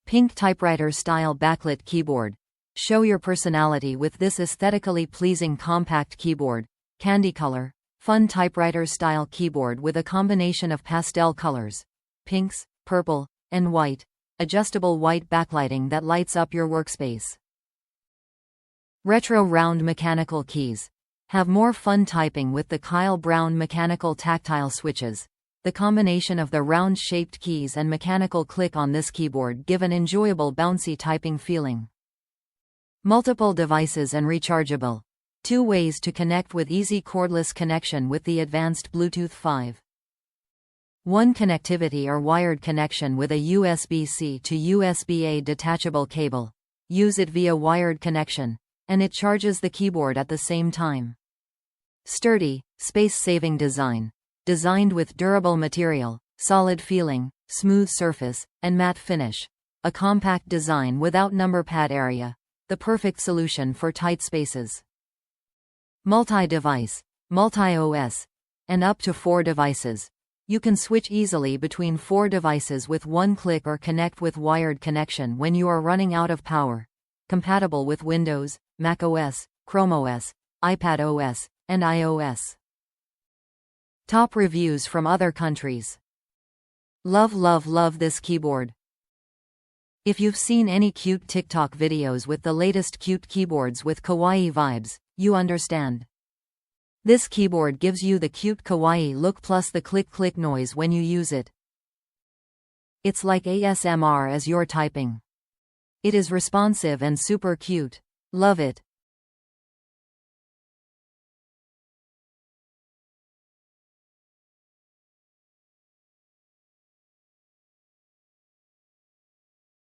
Pink typewriter style backlit keyboard. Show your personality with this aesthetically pleasing compact keyboard. Candy color. Fun typewriter style keyboard with a combination of pastel colors. Pinks, purple, and white. Adjustable white backlighting that lights up your workspace. Retro round mechanical keys. Have more fun typing with the Kailh Brown mechanical tactile switches. The combination of the round-shaped keys and mechanical click on this keyboard give an enjoyable bouncy typing feeling. Multiple devices and rechargeable. 2 ways to connect with easy cordless connection with the advanced Bluetooth 5. 1 connectivity or wired connection with a USB-C to USB-A detachable cable. Use it via wired connection, and it charges the keyboard at the same time. Sturdy, space-saving design. Designed with durable material, solid feeling, smooth surface, and matte finish. A compact design without number pad area. The perfect solution for tight spaces. Multi-device, multi-OS, and up to 4 devices. You can switch easily between 4 devices with 1 click or connect with wired connection when you are running out of power. Compatible with Windows, Mac OS, Chrome OS, iPad OS, and iOS. Top reviews from other countries. Love this keyboard. If you've seen any cute TikTok videos with the latest cute keyboards with kawaii vibes, you understand. This keyboard gives you the cute kawaii look plus the click noise when you use it. It's like ASMR as you're typing. It is responsive and super cute. Love it.